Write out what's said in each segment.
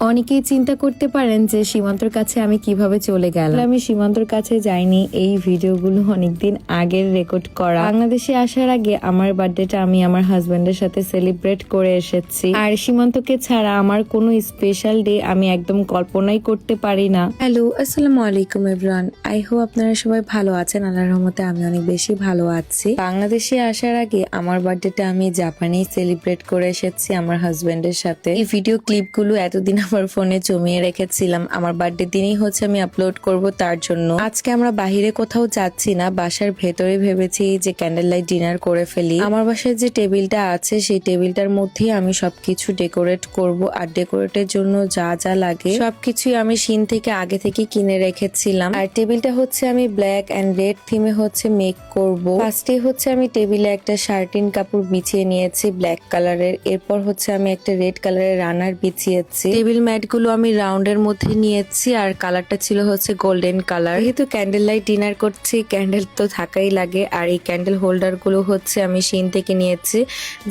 অনেকেই চিন্তা করতে পারেন যে সীমান্তর কাছে আমি কিভাবে চলে গেলাম। আমি সীমান্তর কাছে যাইনি, এই ভিডিওগুলো অনেকদিন আগের রেকর্ড করা। বাংলাদেশে আসার আগে আমার বার্থডেটা আমি আমার হাজবেন্ডের সাথে সেলিব্রেট করে এসেছি। আর সীমান্তকে ছাড়া আমার কোনো স্পেশাল ডে আমি একদম কল্পনাই করতে পারি না। হ্যালো, আসসালামু আলাইকুম এভরিওয়ান। আই হোপ আপনারা সবাই ভালো আছেন। আল্লাহর রহমতে আমি অনেক বেশি ভালো আছি। বাংলাদেশে আসার আগে আমার বার্থডেটা আমি জাপানেই সেলিব্রেট করে এসেছি আমার হাজবেন্ডের সাথে। এই ভিডিও ক্লিপগুলো এতদিন আমার ফোনে জমিয়ে রেখেছিলাম, আমার বার্থডে দিনই হচ্ছে আমি আপলোড করব তার জন্য। আজকে আমরা বাহিরে কোথাও যাচ্ছি না, বাসার ভেতরে ভেবেছি যে ক্যান্ডেল লাইট ডিনার করে ফেলি। আমার বাসায় যে টেবিলটা আছে সেই টেবিলটার মধ্যেই আমি সবকিছু ডেকোরেট করব। আর ডেকোরেটের জন্য যা যা লাগে সবকিছুই আমি সিন থেকে আগে থেকে কিনে রেখেছিলাম। আর টেবিলটা হচ্ছে আমি ব্ল্যাক এন্ড রেড থিমে হচ্ছে মেক করব। ফার্স্টে হচ্ছে আমি টেবিলে একটা শার্টিন কাপড় বিছিয়ে নিয়েছি ব্ল্যাক কালারের। এরপর হচ্ছে আমি একটা রেড কালারের রানার বিছিয়েছি। টেবিল ম্যাট গুলো আমি রাউন্ডের মধ্যে নিয়েছি আর কালারটা ছিল হচ্ছে গোল্ডেন কালার। যেহেতু ক্যান্ডেল লাইট ডিনার করছি, ক্যান্ডেল তো থাকাই লাগে। আর এই ক্যান্ডেল হোল্ডার গুলো হচ্ছে আমি সিন থেকে নিয়েছি।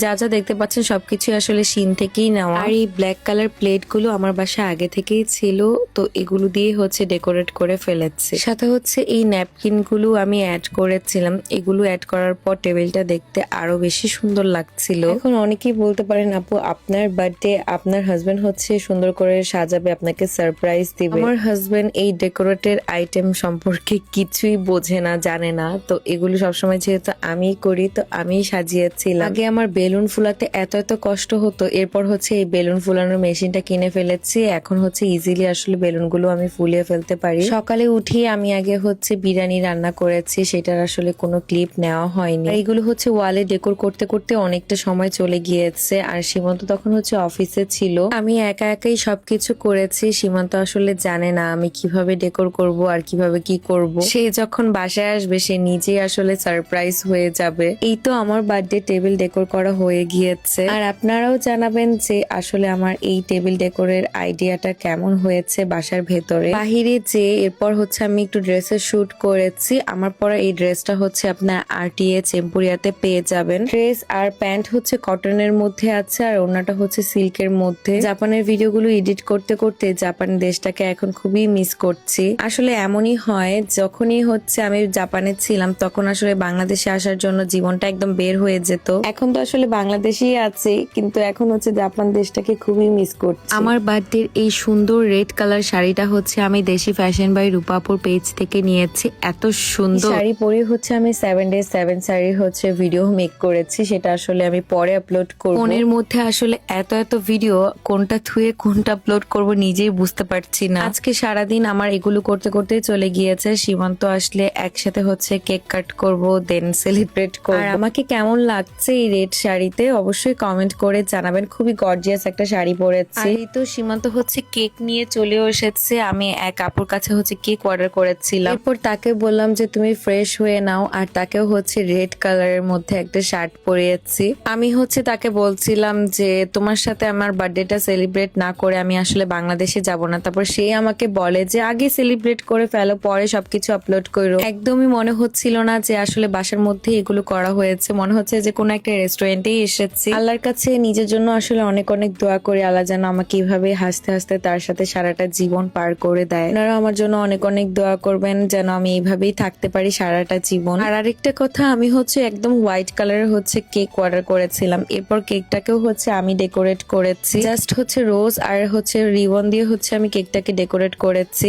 যা যা দেখতে পাচ্ছেন সবকিছু আসলে সিন থেকেই নেওয়া। আর এই ব্ল্যাক কালার প্লেট গুলো আমার বাসায় আগে থেকেই ছিল, তো এগুলো দিয়ে হচ্ছে ডেকোরেট করে ফেলেছি। সাথে হচ্ছে এই ন্যাপকিন গুলো আমি অ্যাড করেছিলাম। এগুলো অ্যাড করার পর টেবিলটা দেখতে আরো বেশি সুন্দর লাগছিল। এখন অনেকেই বলতে পারেন, আপু আপনার বার্থডে আপনার হাজবেন্ড হচ্ছে সুন্দর করে সাজাবে, আপনাকে সারপ্রাইজ দিবে। আমার হাজবেন্ড এই ডেকোরেটের আইটেম সম্পর্কে কিছুই বোঝে না, জানে না। তো এগুলো সবসময় যেহেতু আমি করি, তো আমি সাজিয়েছিলাম। আগে আমার বেলুন ফুলাতে এত এত কষ্ট হতো, এরপর হচ্ছে এই বেলুন ফুলানোর মেশিনটা কিনে ফেলেছি। এখন হচ্ছে ইজিলি আসলে বেলুন গুলো আমি ফুলিয়ে ফেলতে পারি। সকালে উঠিয়ে আমি আগে হচ্ছে বিরিয়ানি রান্না করেছি, সেটার আসলে কোনো ক্লিপ নেওয়া হয়নি। এইগুলো হচ্ছে ওয়ালে ডেকোর করতে করতে অনেকটা সময় চলে গিয়েছে। আর সীমান্ত তখন হচ্ছে অফিসে ছিল, আমি একা একাই সবকিছু করেছি। সীমান্ত আসলে জানে না আমি কিভাবে ডেকোর করব আর কিভাবে কি করব। সে যখন বাসায় আসবে সে নিজেই আসলে সারপ্রাইজ হয়ে যাবে। এই তো আমার বার্থডে টেবিল ডেকোর করা হয়ে গিয়েছে। আর আপনারাও জানাবেন যে আসলে আমার এই টেবিল ডেকোরের আইডিয়াটা কেমন হয়েছে বাসার ভেতরে। বাহিরে যে এরপর হচ্ছে আমি একটু ড্রেসের শুট করেছি। আমার পরা এই ড্রেসটা হচ্ছে আপনার RTA চেম্পুরিয়াতে পেয়ে যাবেন। ড্রেস আর প্যান্ট হচ্ছে কটনের মধ্যে আছে আর ওড়নাটা হচ্ছে সিল্কের মধ্যে। জাপানের ভিডিওগুলো এডিট করতে করতে জাপান দেশটাকে এখন খুবই মিস করছি। আসলে এমনই হয়, যখনই হচ্ছে আমি জাপানে ছিলাম তখন আসলে বাংলাদেশে আসার জন্য জীবনটা একদম বের হয়ে যেত। এখন তো আসলে বাংলাদেশেই আছে, কিন্তু এখন হচ্ছে জাপান দেশটাকে খুবই মিস করছি। আমার বার্থডের এই সুন্দর রেড কালার শাড়িটা হচ্ছে আমি দেশি ফ্যাশন বাই রূপাপুর পেজ থেকে নিয়েছি। এত সুন্দর শাড়ি পরে হচ্ছে আমি 7 days 7 শাড়ি হচ্ছে ভিডিও মেক করেছি, সেটা আসলে আমি পরে আপলোড করব। ফোনের মধ্যে আসলে এত এত ভিডিও কোনটা থুয়ে কোনটা আপলোড করব নিজেই বুঝতে পারছি না। আজকে সারাদিন আমার এগুলো করতে করতে চলে গিয়েছে। সীমান্ত আসলে একসাথে হচ্ছে কেক কাট করব, দেন সেলিব্রেট করব। আর আমাকে কেমন লাগছে এই রেড শাড়িতে অবশ্যই কমেন্ট করে জানাবেন। খুবই গর্জিয়াস একটা শাড়ি পরেছি। এই তো সীমান্ত হচ্ছে কেক নিয়ে চলেও এসেছে। আমি এক আপুর কাছে হচ্ছে কেক অর্ডার করেছিলাম। এরপর তাকে বললাম যে তুমি ফ্রেশ হয়ে নাও। আর তাকেও হচ্ছে রেড কালারের মধ্যে একটা শার্ট পরিয়েছি। আমি হচ্ছে তাকে বলছিলাম যে তোমার সাথে আমার বার্থডেটা সেলিব্রেট না করে আমি আসলে বাংলাদেশে যাব না। তারপর সে আমাকে বলে যে আগে সেলিব্রেট করে ফেলো, পরে সবকিছু আপলোড করো। একদমই মনে হচ্ছিল না যে আসলে বাসার মধ্যে এগুলো করা হয়েছে, মনে হচ্ছে যে কোনো একটা রেস্টুরেন্টেই এসেছি। আল্লাহর কাছে নিজের জন্য আসলে অনেক অনেক দোয়া করি, আল্লাহ যেন আমাকে এইভাবে হাসতে হাসতে তার সাথে সারাটা জীবন পার করে দেয়। আপনারা আমার জন্য অনেক অনেক দোয়া করবেন যেন আমি এইভাবেই থাকতে পারি সারাটা জীবন। আর আরেকটা কথা, আমি হচ্ছে একদম হোয়াইট কালারের হচ্ছে কেক অর্ডার করেছিলাম। এরপর কেকটাকেও হচ্ছে আমি ডেকোরেট করেছি। জাস্ট হচ্ছে রোজ আর হচ্ছে রিবন দিয়ে হচ্ছে আমি কেকটাকে ডেকোরেট করেছি।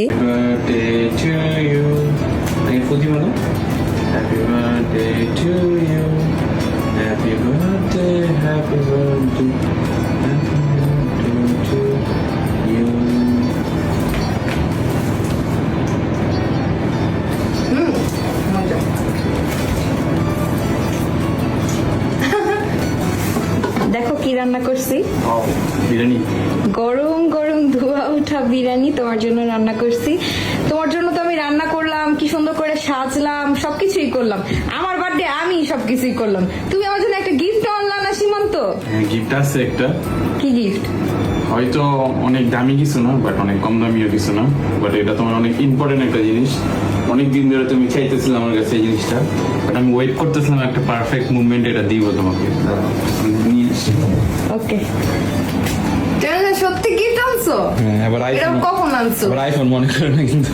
দেখো কি রান্না করছি, বিরিয়ানি। গরম গরম ধোয়া ওঠা বিরিয়ানি তোমার জন্য রান্না করছি। তোমার জন্য তো আমি রান্না করলাম, কি সুন্দর করে সাজলাম, সবকিছুই করলাম। আমার বার্থডে আমি সবকিছুই করলাম, তুমি আমার জন্য একটা গিফট আনলা না সীমান্ত? গিফট আছে একটা। কি গিফট? হয়তো অনেক দামি কিছু না, বাট অনেক কম দামিও কিছু না, বাট এটা তোমার অনেক ইম্পর্টেন্ট একটা জিনিস। অনেক দিন ধরে তুমি চাইতেছিলে আমার কাছে এই জিনিসটা, বাট আমি ওয়েট করতেছিলাম একটা পারফেক্ট মুভমেন্ট এটা দিব তোমাকে। নিয়ে আসি। ওকে, সত্যি গিফট আনছো? আনছো? হ্যাঁ, আবার এটা আইফোন, কখন আনছো? আবার আইফোন মনে করে না কিন্তু।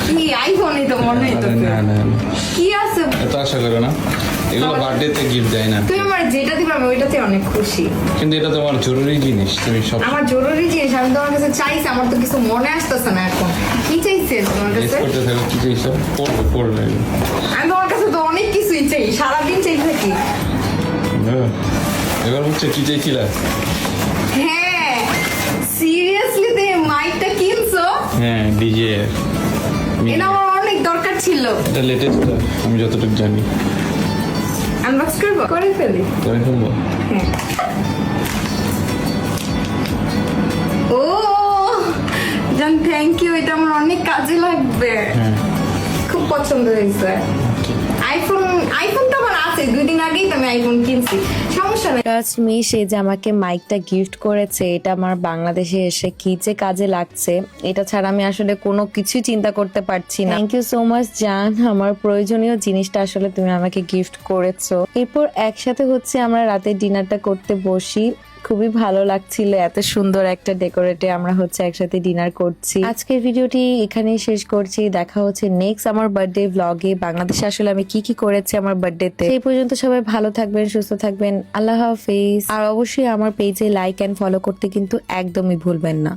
কি আইফোনই তো মনে আরে হইতেছে। না না না, কি আছে? এত আশা করো না, এগুলো বার্থডে তে গিফট দেয় না। তুমি আমার যেটা দিবে আমি ওইটাতে অনেক খুশি। কিন্তু এটা তোমার জরুরি জিনিস, তুমি সব আমার জরুরি জিনিস আমি তোমার কাছে চাইছি, আমার তো কিছু মনে আসতেছে না এখন। কি চাইছে তোমার গেস কাছে? করতে থাকো কি চাইছো, পড়বে পড়বে। আমি তোমার কাছে তো অনেক কিছুই চাই, সারাদিন চাই থাকি। এবার হচ্ছে কি চাইছিলা? হ্যাঁ সিরিয়াসলি তুমি মাইকটা কিনছো? হ্যাঁ ডিজে, এটা আমার অনেক দরকার ছিল। এটা লেটেস্ট আমি যতটুকু জানি। আনবক্স করবো? করে ফেলি। করে ফেলবো। হ্যাঁ। ও জান থ্যাংক ইউ, এটা আমার অনেক কাজে লাগবে। হ্যাঁ খুব পছন্দ হয়েছে। আইফোন, আইফোন তো আমার আছে, 2 দিন আগেই তো আমি আইফোন কিনছি, সমস্যা নেই। ট্রাস্ট মি, সে যে আমাকে মাইকটা গিফট করেছে এটা আমার বাংলাদেশে এসে কি যে কাজে লাগছে, এটা ছাড়া আমি আসলে কোনো কিছু চিন্তা করতে পারছি না। থ্যাংক ইউ সো মাচ জান, আমার প্রয়োজনীয় জিনিসটা আসলে তুমি আমাকে গিফট করেছো। এরপর একসাথে হচ্ছে আমরা রাতে ডিনারটা করতে বসি। খুবই ভালো লাগছিল, এত সুন্দর একটা ডেকোরেটে আমরা হচ্ছে একসাথে ডিনার করছি। আজকের ভিডিওটি এখানেই শেষ করছি, দেখা হচ্ছে নেক্সট আমার বার্থডে ব্লগে। বাংলাদেশে আসলে আমি কি কি করেছি আমার বার্থডেতে। সেই পর্যন্ত সবাই ভালো থাকবেন, সুস্থ থাকবেন, আল্লাহ হাফেজ। আর অবশ্যই আমার পেজে লাইক এন্ড ফলো করতে কিন্তু একদমই ভুলবেন না।